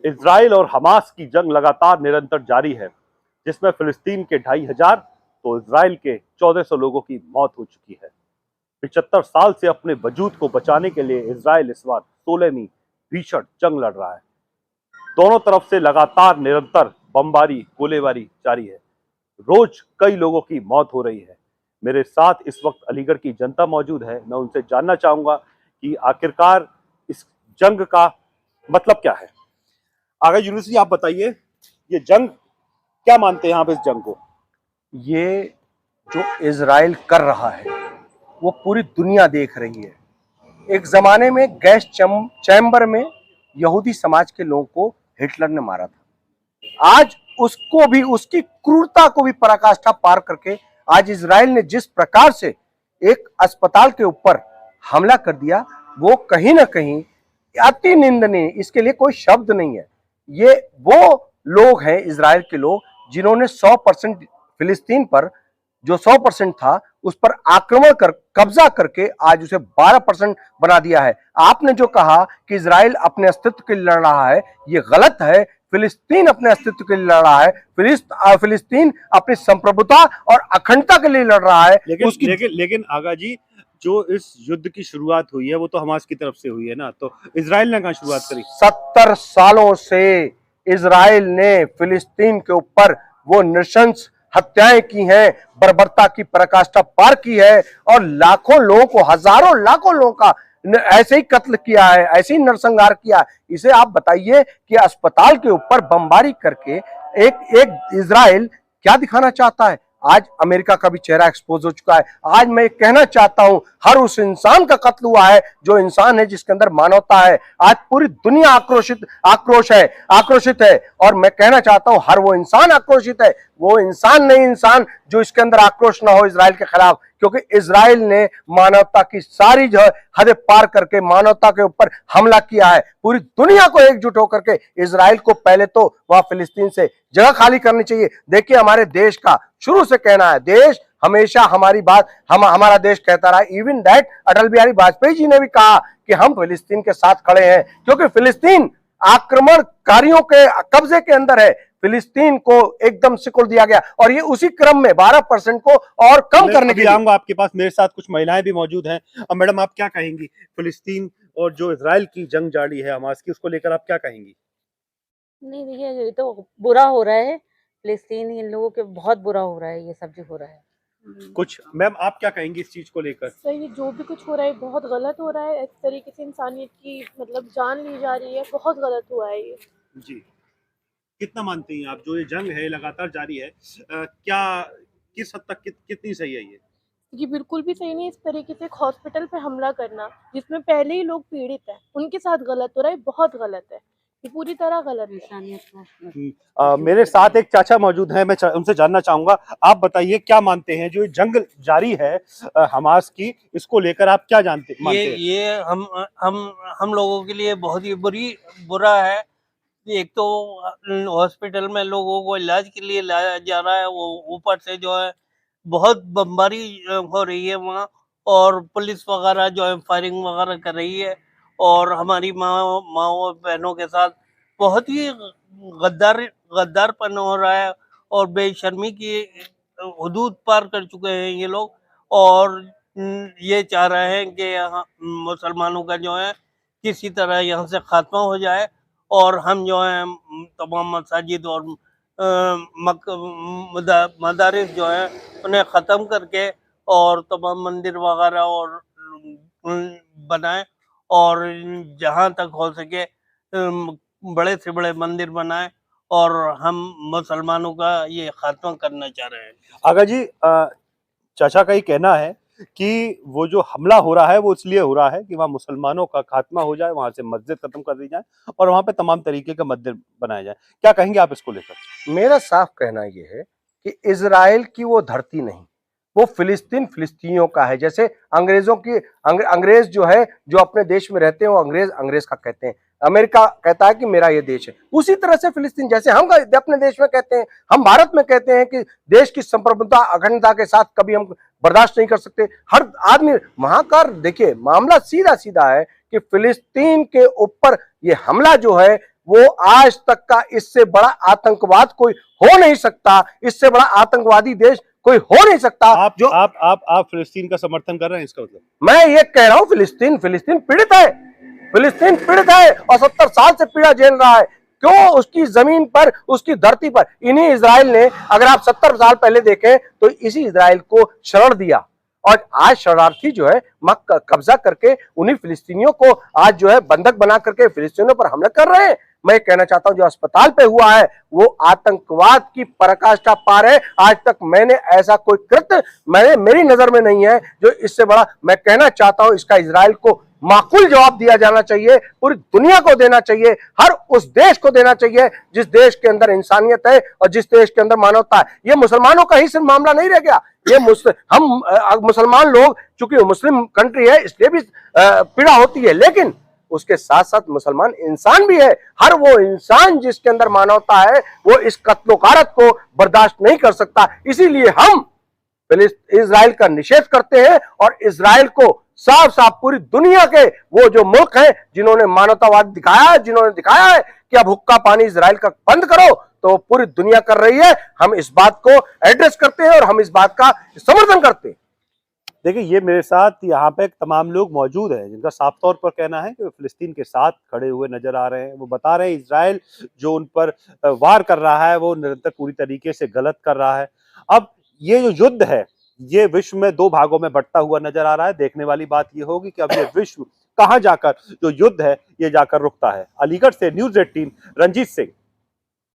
Israel और Hamas की जंग लगातार निरंतर जारी है, जिसमें फिलिस्तीन के 2500 तो इजराइल के 1400 लोगों की मौत हो चुकी है। 75 साल से अपने वजूद को बचाने के लिए इजराइल इस बार 16वीं भीषण जंग लड़ रहा है। दोनों तरफ से लगातार निरंतर बमबारी गोलीबारी जारी है। रोज कई लोगों की मौत हो रही है। मेरे साथ इस वक्त अलीगढ़ की जनता मौजूद है। मैं उनसे जानना चाहूंगा कि आखिरकार इस जंग का मतलब क्या है। आगे यूनुस जी आप बताइए, ये जंग क्या मानते हैं आप इस जंग को? ये जो इजराइल कर रहा है वो पूरी दुनिया देख रही है। एक जमाने में गैस चैम्बर में यहूदी समाज के लोगों को हिटलर ने मारा था। आज उसको भी, उसकी क्रूरता को भी पराकाष्ठा पार करके आज इजराइल ने जिस प्रकार से एक अस्पताल के ऊपर हमला कर दिया, वो कहीं ना कहीं अति निंदनीय, इसके लिए कोई शब्द नहीं है। ये वो लोग हैं, इजराइल के लोग, जिन्होंने 100% फिलिस्तीन पर जो 100% था उस पर आक्रमण कर कब्जा करके आज उसे 12% बना दिया है। आपने जो कहा कि इजराइल अपने अस्तित्व के लिए लड़ रहा है, ये गलत है। फिलिस्तीन अपने अस्तित्व के लिए लड़ रहा है। फिलिस्तीन अपनी संप्रभुता और अखंडता के लिए लड़ रहा है। लेकिन आगा जी, जो इस युद्ध की शुरुआत हुई है वो तो हमास की तरफ से हुई है ना, तो इजराइल ने कहां शुरुआत करी? 70 सालों से इजराइल ने फिलिस्तीन के ऊपर वो नृशंस हत्याएं की हैं, बर्बरता की पराकाष्ठा पार की है और लाखों लोगों को, हजारों लाखों लोगों का ऐसे ही कत्ल किया है, ऐसे ही नरसंहार किया है। इसे आप बताइए कि अस्पताल के ऊपर बमबारी करके एक इजराइल क्या दिखाना चाहता है। आज अमेरिका का भी चेहरा एक्सपोज हो चुका है। आज मैं कहना चाहता हूं, हर उस इंसान का कत्ल हुआ है जो इंसान है, जिसके अंदर मानवता है। आज पूरी दुनिया आक्रोशित है और मैं कहना चाहता हूं हर वो इंसान आक्रोशित है। वो इंसान नहीं इंसान जो इसके अंदर आक्रोश ना हो इजराइल के खिलाफ, क्योंकि इजराइल ने मानवता की सारी जो हदें पार करके मानवता के ऊपर हमला किया है। पूरी दुनिया को एकजुट होकर के इजराइल को पहले तो वहां फिलिस्तीन से जगह खाली करनी चाहिए। देखिए, हमारे देश का शुरू से कहना है, देश हमेशा हमारी बात, हमारा देश कहता रहा। इवन दैट अटल बिहारी वाजपेयी जी ने भी कहा कि हम फिलिस्तीन के साथ खड़े हैं, क्योंकि फिलिस्तीन आक्रमणकारियों के कब्जे के अंदर है। फिलिस्तीन को एकदम सिकुड़ दिया गया और ये उसी क्रम में 12% को और कम करने के लिए। आऊंगा आपके पास, मेरे साथ कुछ महिलाएं भी मौजूद हैं। अब मैडम, आप क्या कहेंगी फिलिस्तीन और जो इजराइल की जंग जारी है हमास की, उसको लेकर आप क्या कहेंगी? नहीं, देखिए, ये तो बुरा हो रहा है। फिलिस्तीन इन लोगों के बहुत बुरा हो रहा है, ये सब जो हो रहा है। कुछ मैम आप क्या कहेंगी इस चीज को लेकर? सर, ये जो भी कुछ हो रहा है बहुत गलत हो रहा है। इस तरीके से इंसानियत की मतलब जान ली जा रही है, बहुत गलत हुआ है ये जी, कितना मानते हैं आप जो ये जंग है लगातार जारी है, क्या किस हद तक कितनी सही है ये बिल्कुल भी सही नहीं। इस तरीके से एक हॉस्पिटल पे हमला करना जिसमें पहले ही लोग पीड़ित हैं, उनके साथ गलत हो रहा है, बहुत गलत है, ये पूरी तरह गलत है। मेरे साथ एक चाचा मौजूद हैं, मैं उनसे जानना चाहूंगा। आप बताइए, क्या मानते हैं जो ये जंग जारी है हमास की, इसको लेकर आप क्या मानते हैं? ये हम लोगों के लिए बहुत ही बुरा है। एक तो हॉस्पिटल में लोगों को इलाज के लिए लाया जा रहा है, वो ऊपर से जो है बहुत बमबारी हो रही है वहाँ, और पुलिस वगैरह जो है फायरिंग वगैरह कर रही है, और हमारी माँ बहनों के साथ बहुत ही गद्दारपन हो रहा है और बेशर्मी की हदूद पार कर चुके हैं ये लोग। और ये चाह रहे हैं कि मुसलमानों का जो है किसी तरह यहाँ से खात्मा हो जाए और हम जो है तमाम मसाजिद और मदारिस जो है उन्हें ख़त्म करके और तमाम मंदिर वगैरह और बनाए, और जहाँ तक हो सके बड़े से बड़े मंदिर बनाए, और हम मुसलमानों का ये खात्मा करना चाह रहे हैं। आगा जी, चाचा का ही कहना है कि वो जो हमला हो रहा है वो इसलिए हो रहा है कि वहाँ मुसलमानों का खात्मा हो जाए, वहां से मस्जिद खत्म कर दी जाए और वहां पे तमाम तरीके के मंदिर बनाए जाए। क्या कहेंगे आप इसको लेकर? मेरा साफ कहना यह है कि इजराइल की वो धरती नहीं, वो फिलिस्तीनियों का है। जैसे अंग्रेजों की अंग्रेज जो है, जो अपने देश में रहते हैं, वो अंग्रेज का कहते हैं। अमेरिका कहता है कि मेरा ये देश है। उसी तरह से फिलिस्तीन, जैसे हम अपने देश में कहते हैं, हम भारत में कहते हैं कि देश की संप्रभुता अखंडता के साथ कभी हम बर्दाश्त नहीं कर सकते। हर आदमी महाकार, देखिए मामला सीधा सीधा है कि फिलिस्तीन के ऊपर ये हमला जो है वो आज तक का इससे बड़ा आतंकवाद कोई हो नहीं सकता, इससे बड़ा आतंकवादी देश कोई हो नहीं सकता। आप फिलिस्तीन का समर्थन कर रहे हैं, इसका मतलब? मैं ये कह रहा हूं फिलिस्तीन पीड़ित है, फिलिस्तीन पीड़ित है और 70 साल से पीड़ा झेल रहा है। क्यों? उसकी जमीन पर, उसकी धरती पर इन्हीं इजराइल ने, अगर आप 70 साल पहले देखें तो इसी इजराइल को शरण दिया और आज शरणार्थी जो है कब्जा करके उन्हीं फिलिस्तीनियों को आज जो है बंधक बना करके फिलिस्तीनियों पर हमला कर रहे हैं। मैं कहना चाहता हूं जो अस्पताल पे हुआ है वो आतंकवाद की पराकाष्ठा पार है। आज तक मैंने ऐसा कोई कृत्य मेरी नजर में नहीं है जो इससे बड़ा। मैं कहना चाहता हूं इसका इजराइल को माकूल जवाब दिया जाना चाहिए, पूरी दुनिया को देना चाहिए, हर उस देश को देना चाहिए जिस देश के अंदर इंसानियत है और जिस देश के अंदर मानवता है। ये मुसलमानों का ही सिर्फ मामला नहीं रह गया, ये हम मुसलमान लोग, चूंकि मुस्लिम कंट्री है इसलिए भी पीड़ा होती है, लेकिन उसके साथ साथ मुसलमान इंसान भी है। हर वो इंसान जिसके अंदर मानवता है वो इस कत्लोगारत को बर्दाश्त नहीं कर सकता। इसीलिए हम इजराइल का निषेध करते हैं और इजराइल को साफ साफ पूरी दुनिया के वो जो मुल्क हैं जिन्होंने मानवतावाद दिखाया है, जिन्होंने दिखाया है कि अब हुक्का पानी इजराइल का बंद करो, तो पूरी दुनिया कर रही है। हम इस बात को एड्रेस करते हैं और हम इस बात का समर्थन करते हैं। देखिए, ये मेरे साथ यहाँ पे तमाम लोग मौजूद हैं जिनका साफ तौर पर कहना है कि वे फिलिस्तीन के साथ खड़े हुए नजर आ रहे हैं। वो बता रहे हैं इजराइल जो उन पर वार कर रहा है वो निरंतर पूरी तरीके से गलत कर रहा है। अब ये जो युद्ध है ये विश्व में 2 भागों में बंटता हुआ नजर आ रहा है। देखने वाली बात ये होगी कि अब ये विश्व कहां जाकर जो युद्ध है ये जाकर रुकता है। अलीगढ़ से न्यूज़ 18 रंजीत सिंह।